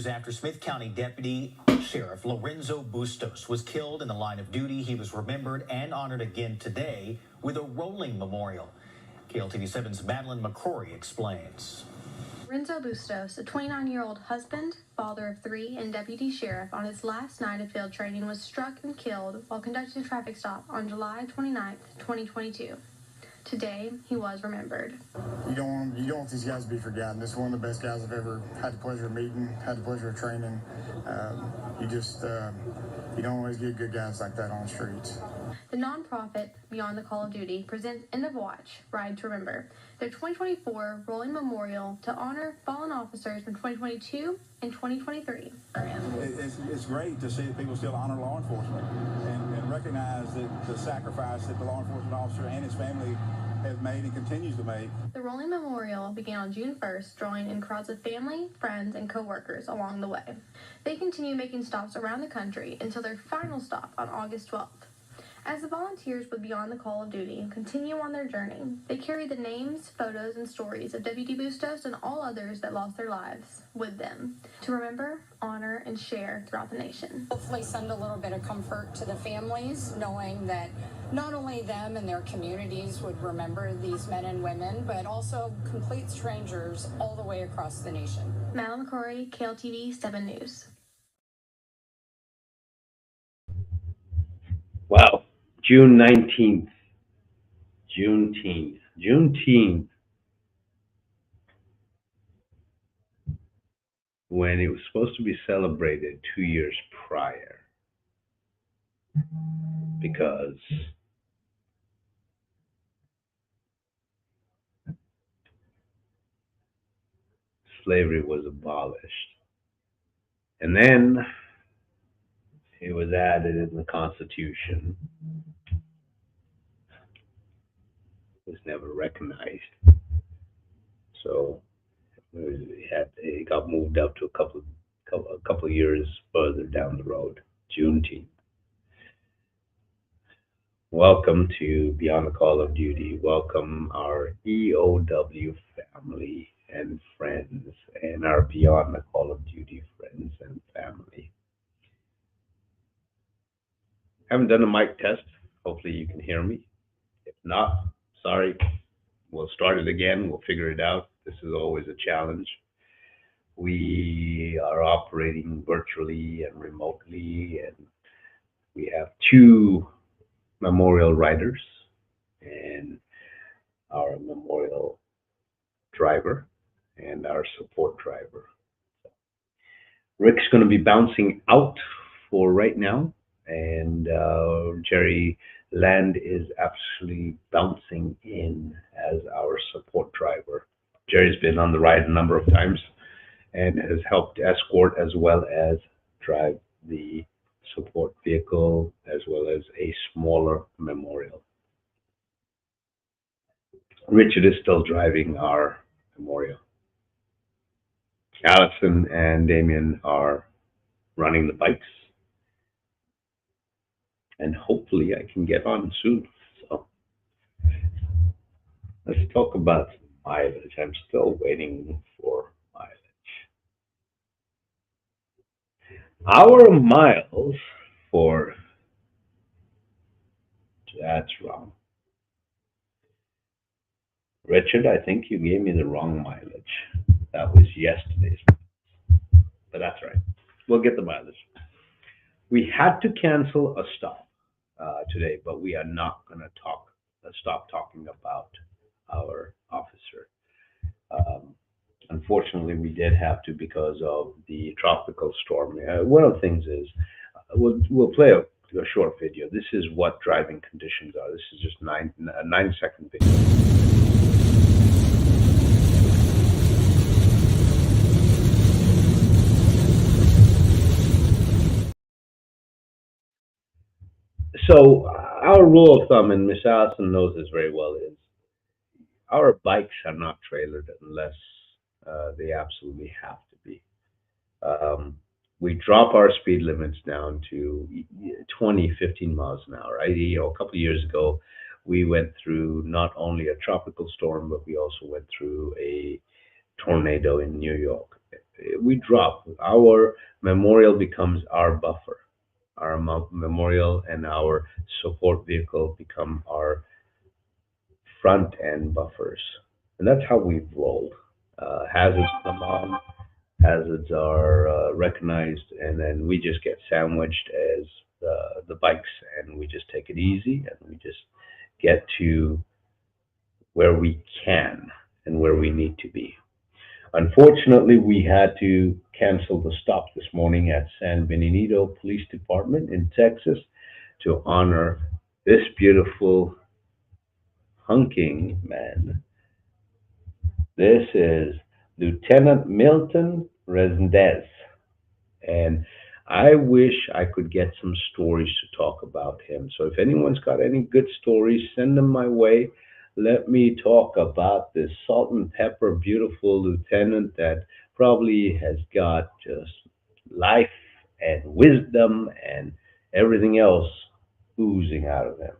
After Smith County Deputy Sheriff Lorenzo Bustos was killed in the line of duty, he was remembered and honored again today with a rolling memorial. KLTV7's Madeline McCrory explains. Lorenzo Bustos, a 29-year-old husband, father of 3, and deputy sheriff, on his last night of field training was struck and killed while conducting a traffic stop on July 29, 2022. Today, he was remembered. You don't want these guys to be forgotten. This is one of the best guys I've ever had the pleasure of meeting, had the pleasure of training. You don't always get good guys like that on the streets. The nonprofit Beyond the Call of Duty presents End of Watch, Ride to Remember, their 2024 rolling memorial to honor fallen officers from 2022 and 2023. It's great to see that people still honor law enforcement and recognize that the sacrifice that the law enforcement officer and his family have made and continues to make. The rolling memorial began on June 1st, drawing in crowds of family, friends, and co-workers along the way. They continue making stops around the country until their final stop on August 12th. As the volunteers with Beyond the Call of Duty continue on their journey, they carry the names, photos, and stories of Deputy Bustos and all others that lost their lives with them to remember, honor, and share throughout the nation. Hopefully send a little bit of comfort to the families, knowing that not only them and their communities would remember these men and women, but also complete strangers all the way across the nation. Madeline McCrory, KLTV 7 News. Wow. June 19th. Juneteenth. When it was supposed to be celebrated 2 years prior. Because slavery was abolished. And then it was added in the Constitution. It was never recognized. So it got moved up to a couple of years further down the road. Juneteenth. Welcome to Beyond the Call of Duty. Welcome our EOW family and friends and our Beyond the Call of Duty friends and family. Haven't done a mic test. Hopefully you can hear me. If not, sorry. We'll start it again. We'll figure it out. This is always a challenge. We are operating virtually and remotely, and we have 2 memorial riders and our memorial driver and our support driver. Rick's going to be bouncing out for right now, and Jerry Land is actually bouncing in as our support driver. Jerry's been on the ride a number of times and has helped escort as well as drive the support vehicle as well as a smaller memorial. Richard is still driving our memorial. Allison and Damien are running the bikes. And hopefully I can get on soon. So let's talk about mileage. I'm still waiting for mileage. Our miles for, that's wrong. Richard, I think you gave me the wrong mileage. That was yesterday's, but that's right. We'll get the mileage. We had to cancel a stop today, but we are not going to stop talking about our officer. Unfortunately, we did have to because of the tropical storm. One of the things is we'll play a short video. This is what driving conditions are. This is just a 9-second video. So our rule of thumb, and Miss Allison knows this very well, is our bikes are not trailered unless they absolutely have to be. We drop our speed limits down to 20, 15 miles an hour. A couple of years ago, we went through not only a tropical storm, but we also went through a tornado in New York. we drop. Our memorial becomes our buffer. Our memorial and our support vehicle become our front end buffers. And that's how we've rolled. Hazards come on, hazards are recognized, and then we just get sandwiched as the bikes, and we just take it easy, and we just get to where we can and where we need to be. Unfortunately, we had to cancel the stop this morning at San Benito Police Department in Texas to honor this beautiful hunking man. This is Lieutenant Milton Resendez. And I wish I could get some stories to talk about him. So if anyone's got any good stories, send them my way. Let me talk about this salt and pepper beautiful lieutenant that probably has got just life and wisdom and everything else oozing out of him.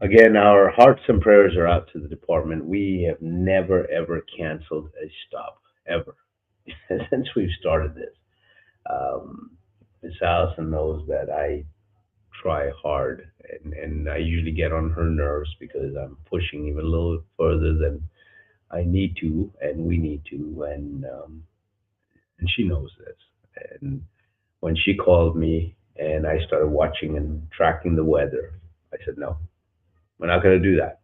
Again, our hearts and prayers are out to the department. We have never, ever canceled a stop, ever, since we've started this. Miss Allison knows that I try hard, and I usually get on her nerves because I'm pushing even a little further than I need to, and we need to, and she knows this. And when she called me and I started watching and tracking the weather, I said, no, we're not going to do that.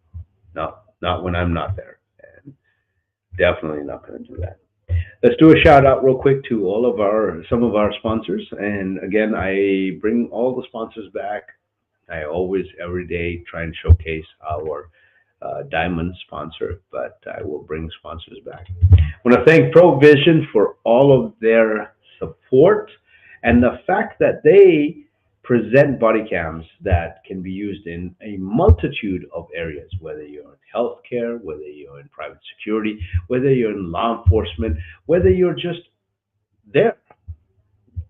No, not when I'm not there, and definitely not going to do that. Let's do a shout out real quick to some of our sponsors. And again, I bring all the sponsors back. I always, every day, try and showcase our diamond sponsor, but I will bring sponsors back. I want to thank ProVision for all of their support and the fact that they present body cams that can be used in a multitude of areas, whether you're in healthcare, whether you're in private security, whether you're in law enforcement, whether you're just there.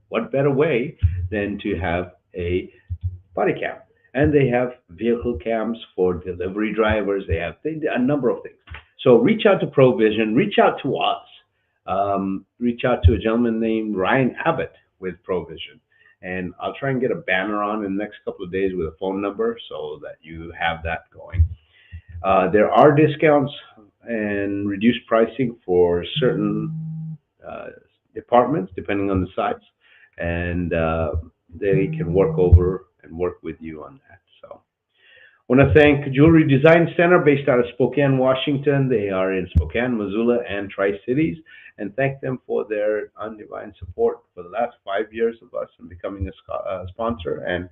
What better way than to have a body cam? And they have vehicle cams for delivery drivers. They have a number of things. So reach out to ProVision, reach out to us, reach out to a gentleman named Ryan Abbott with ProVision. And I'll try and get a banner on in the next couple of days with a phone number so that you have that going. There are discounts and reduced pricing for certain departments, depending on the size, and they can work with you on that. So I want to thank Jewelry Design Center based out of Spokane, Washington. They are in Spokane, Missoula, and Tri-Cities, and thank them for their undivided support for the last 5 years of us and becoming a sponsor and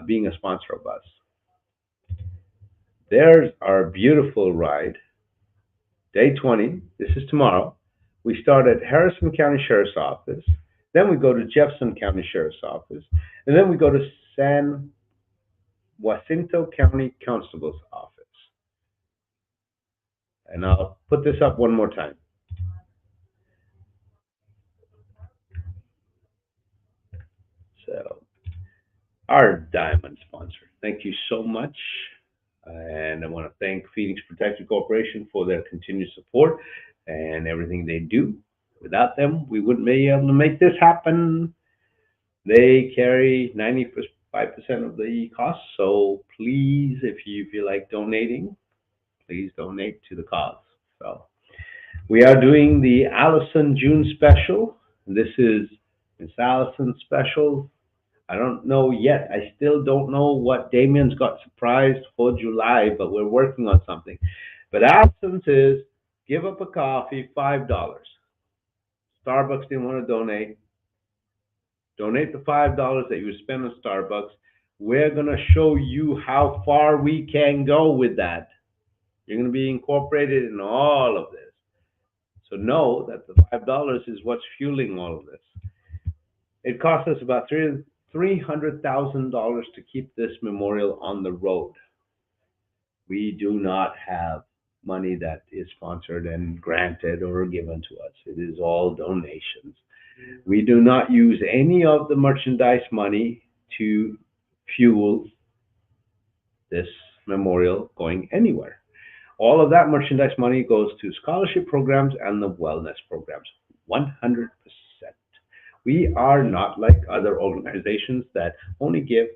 being a sponsor of us. There's our beautiful ride, day 20. This is tomorrow. We start at Harrison County Sheriff's Office. Then we go to Jefferson County Sheriff's Office. And then we go to San Jacinto County Constable's Office. And I'll put this up one more time. So, our diamond sponsor. Thank you so much. And I want to thank Phoenix Protection Corporation for their continued support and everything they do. Without them, we wouldn't be able to make this happen. They carry 95% of the cost. So please, if you feel like donating, please donate to the cause. So we are doing the Allison June special. This is Miss Allison special. I don't know yet. I still don't know what Damien's got surprised for July, but we're working on something. But Allison's is give up a coffee, $5. Starbucks didn't want to donate. Donate the $5 that you spend on Starbucks. We're going to show you how far we can go with that. You're going to be incorporated in all of this. So know that the $5 is what's fueling all of this. It costs us about $300,000 to keep this memorial on the road. We do not have money that is sponsored and granted or given to us. It is all donations. We do not use any of the merchandise money to fuel this memorial going anywhere. All of that merchandise money goes to scholarship programs and the wellness programs. 100%. We are not like other organizations that only give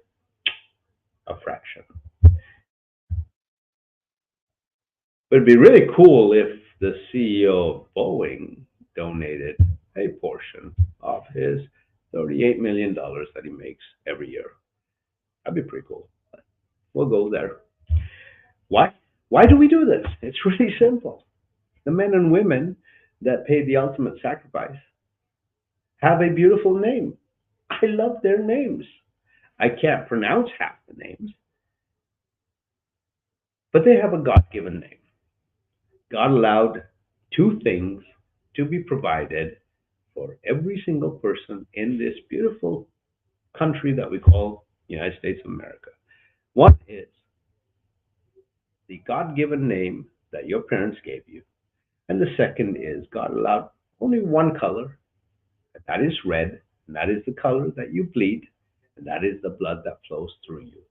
a fraction. But it'd be really cool if the CEO of Boeing donated a portion of his $38 million that he makes every year. That'd be pretty cool. We'll go there. Why? Why do we do this? It's really simple. The men and women that paid the ultimate sacrifice have a beautiful name. I love their names. I can't pronounce half the names, but they have a God-given name. God allowed two things to be provided for every single person in this beautiful country that we call United States of America. One is the God-given name that your parents gave you. And the second is God allowed only one color, and that is red, and that is the color that you bleed, and that is the blood that flows through you.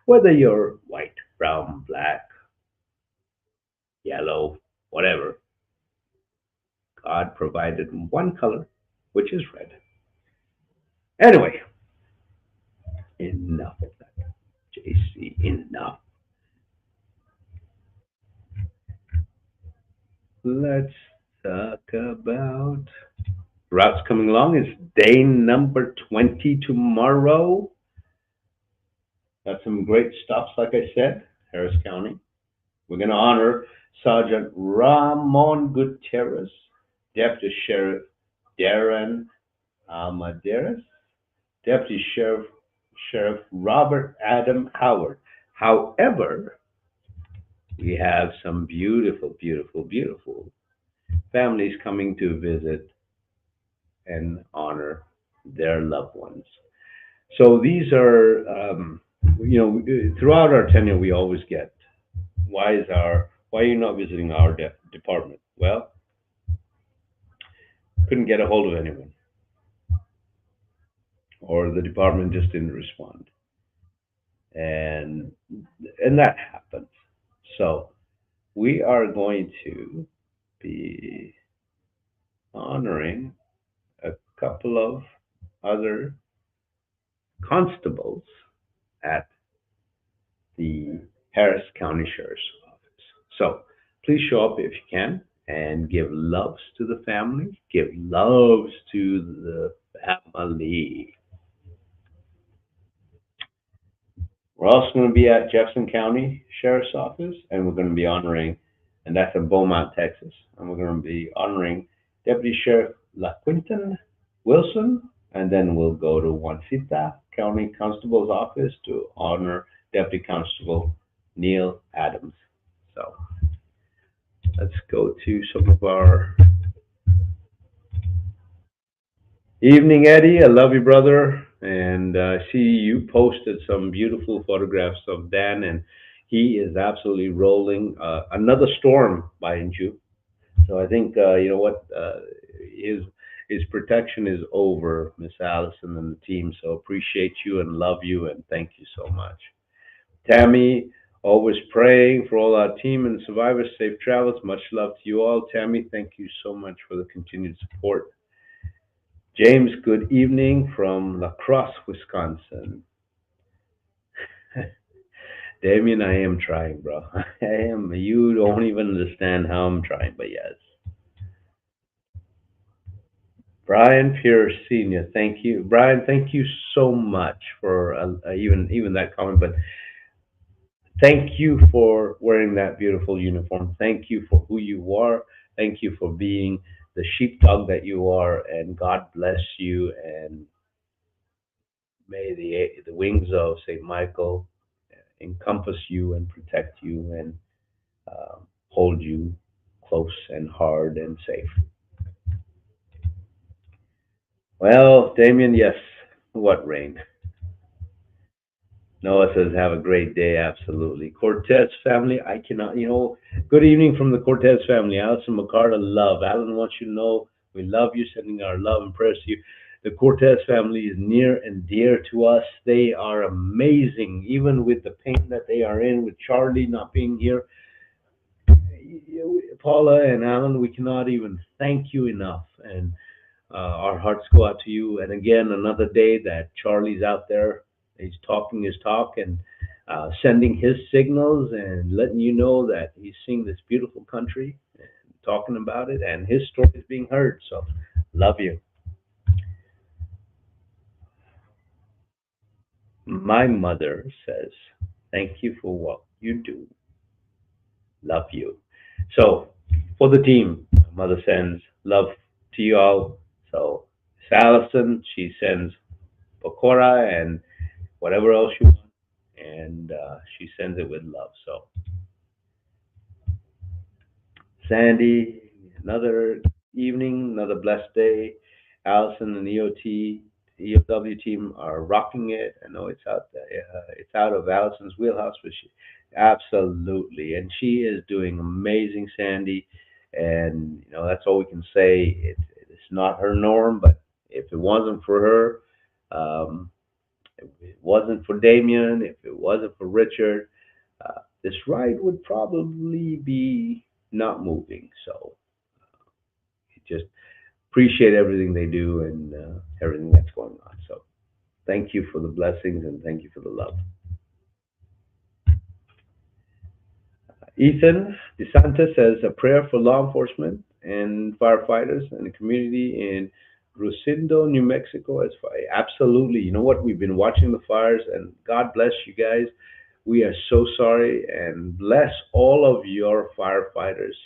Whether you're white, brown, black, yellow, whatever, God provided one color, which is red. Anyway, enough of that. JC, enough. Let's talk about routes coming along. It's day number 20 tomorrow. Got some great stops, like I said, Harris County. We're going to honor Sergeant Ramon Gutierrez, Deputy Sheriff Darren Amadeus, Deputy Sheriff Robert Adam Howard. However, we have some beautiful, beautiful, beautiful families coming to visit and honor their loved ones. So these are, throughout our tenure, we always get, why are you not visiting our department? Well, couldn't get a hold of anyone, or the department just didn't respond, and that happens. So we are going to be honoring a couple of other constables at the Harris County Sheriff's Office. So please show up if you can and give loves to the family, give loves to the family. We're also going to be at Jefferson County Sheriff's Office, and we're going to be honoring, and that's in Beaumont, Texas, and we're going to be honoring Deputy Sheriff LaQuinton Wilson, and then we'll go to Juancita County Constable's Office to honor Deputy Constable Neil Adams. So let's go to some of our evening, Eddie. I love you, brother. And I see you posted some beautiful photographs of Dan, and he is absolutely rolling. Another storm behind you. So I think, his protection is over, Miss Allison and the team. So appreciate you and love you, and thank you so much. Tammy, always praying for all our team and survivors. Safe travels. Much love to you all. Tammy, thank you so much for the continued support. James, good evening from La Crosse, Wisconsin. Damien, I am trying, bro. I am. You don't even understand how I'm trying, but yes. Brian Pierce Sr., thank you. Brian, thank you so much for even that comment, but thank you for wearing that beautiful uniform. Thank you for who you are. Thank you for being the sheepdog that you are, and God bless you, and may the wings of St. Michael encompass you and protect you and hold you close and hard and safe. Well, Damien, yes, what rain? Noah says, have a great day, absolutely. Cortez family, I cannot, good evening from the Cortez family. Allison McCarter, love. Alan wants you to know we love you, sending our love and prayers to you. The Cortez family is near and dear to us. They are amazing, even with the pain that they are in, with Charlie not being here. Paula and Alan, we cannot even thank you enough. And our hearts go out to you. And again, another day that Charlie's out there, he's talking his talk and sending his signals and letting you know that he's seeing this beautiful country and talking about it, and his story is being heard. So, love you. My mother says, thank you for what you do. Love you. So, for the team, my mother sends love to you all. So, Miss Allison, she sends Pokora and whatever else you want, and she sends it with love. So, Sandy, another evening, another blessed day. Allison and EOW team are rocking it. I know it's out of Allison's wheelhouse, but she absolutely, and she is doing amazing, Sandy. And that's all we can say. It's not her norm, but if it wasn't for her, if it wasn't for Damien, if it wasn't for Richard, this ride would probably be not moving. So just appreciate everything they do and everything that's going on. So thank you for the blessings and thank you for the love. Ethan DeSanta says a prayer for law enforcement and firefighters and the community in Rosendo, New Mexico. As far, absolutely. You know what? We've been watching the fires, and God bless you guys. We are so sorry, and bless all of your firefighters.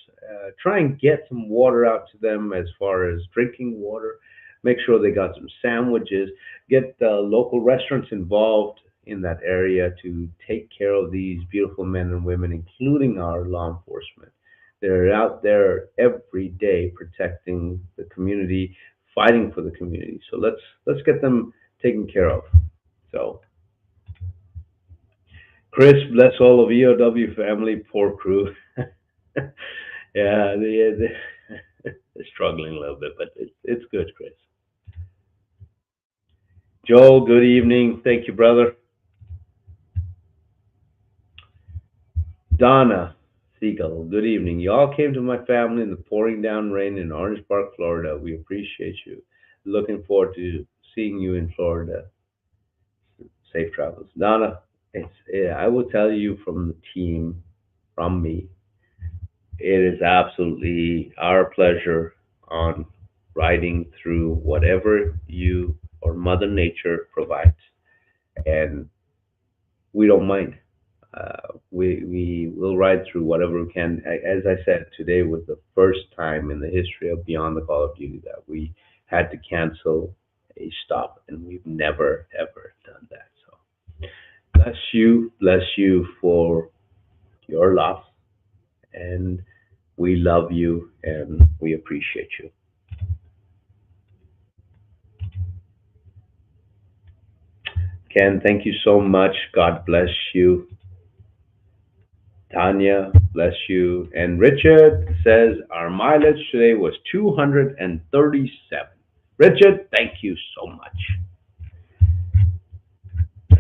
Try and get some water out to them as far as drinking water. Make sure they got some sandwiches. Get local restaurants involved in that area to take care of these beautiful men and women, including our law enforcement. They're out there every day protecting the community, fighting for the community. So let's get them taken care of. So, Chris, bless all of EOW family, poor crew. Yeah, they're struggling a little bit, but it's good, Chris. Joel, good evening. Thank you, brother. Donna Siegel, good evening. You all came to my family in the pouring down rain in Orange Park, Florida. We appreciate you. Looking forward to seeing you in Florida. Safe travels. Donna, I will tell you from the team, from me, it is absolutely our pleasure on riding through whatever you or Mother Nature provides. And we don't mind. We will ride through whatever we can. As I said, today was the first time in the history of Beyond the Call of Duty that we had to cancel a stop, and we've never ever done that. So bless you for your loss, and we love you and we appreciate you. Ken, thank you so much. God bless you. Tanya, bless you. And Richard says our mileage today was 237. Richard, thank you so much.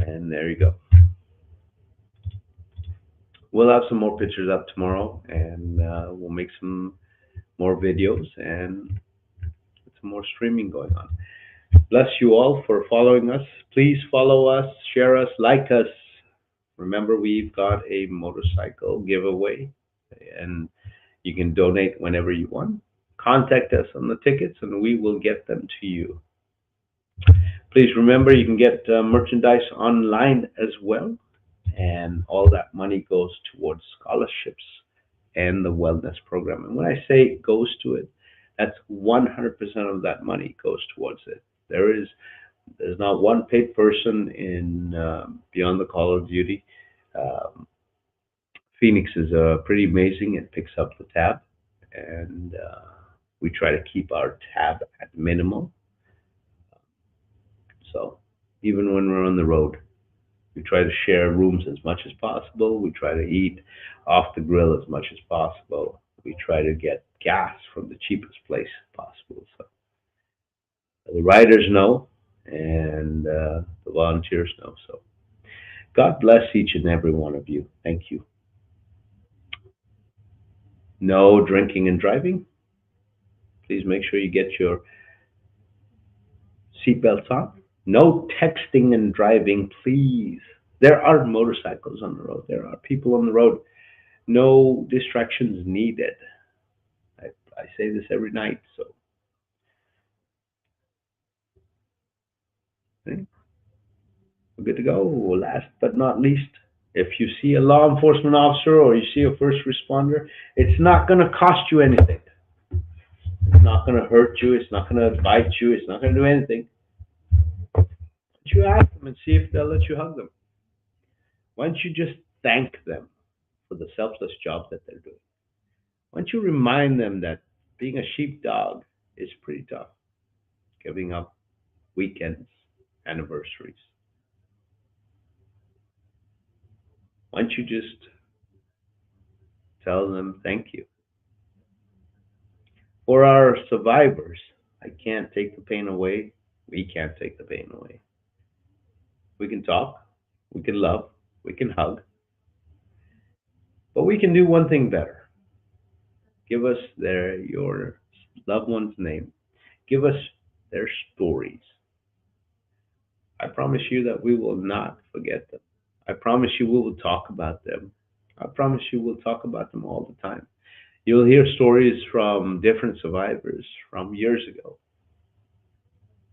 And there you go. We'll have some more pictures up tomorrow, and we'll make some more videos and some more streaming going on. Bless you all for following us. Please follow us, share us, like us. Remember, we've got a motorcycle giveaway, and you can donate whenever you want. Contact us on the tickets, and we will get them to you. Please remember, you can get merchandise online as well, and all that money goes towards scholarships and the wellness program. And when I say it goes to it, that's 100% of that money goes towards it. There's not one paid person in Beyond the Call of Duty. Phoenix is pretty amazing. It picks up the tab, and we try to keep our tab at minimum. So even when we're on the road, we try to share rooms as much as possible. We try to eat off the grill as much as possible. We try to get gas from the cheapest place possible. So the riders know, and the volunteers know. So God bless each and every one of you. Thank you. No drinking and driving. Please make sure you get your seatbelts on. No texting and driving, please. There are motorcycles on the road. There are people on the road. No distractions needed. I say this every night, so okay, we're good to go. Last but not least, if you see a law enforcement officer or you see a first responder, it's not going to cost you anything. It's not going to hurt you. It's not going to bite you. It's not going to do anything. You ask them and see if they'll let you hug them. Why don't you just thank them for the selfless job that they're doing? Why don't you remind them that being a sheepdog is pretty tough, giving up weekends, anniversaries? Why don't you just tell them thank you? For our survivors, I can't take the pain away. We can't take the pain away. We can talk, we can love, we can hug, but we can do one thing better. Give us your loved one's name. Give us their stories. I promise you that we will not forget them. I promise you we will talk about them. I promise you we'll talk about them all the time. You'll hear stories from different survivors from years ago.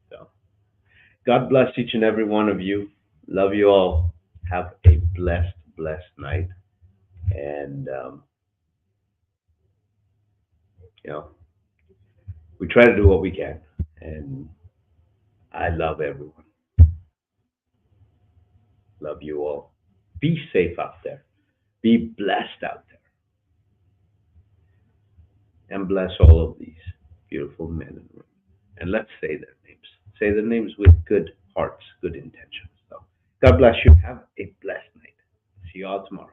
So, God bless each and every one of you. Love you all. Have a blessed, blessed night. And, we try to do what we can. And I love everyone. Love you all. Be safe out there. Be blessed out there. And bless all of these beautiful men and women. And let's say their names. Say their names with good hearts, good intentions. So God bless you. Have a blessed night. See you all tomorrow.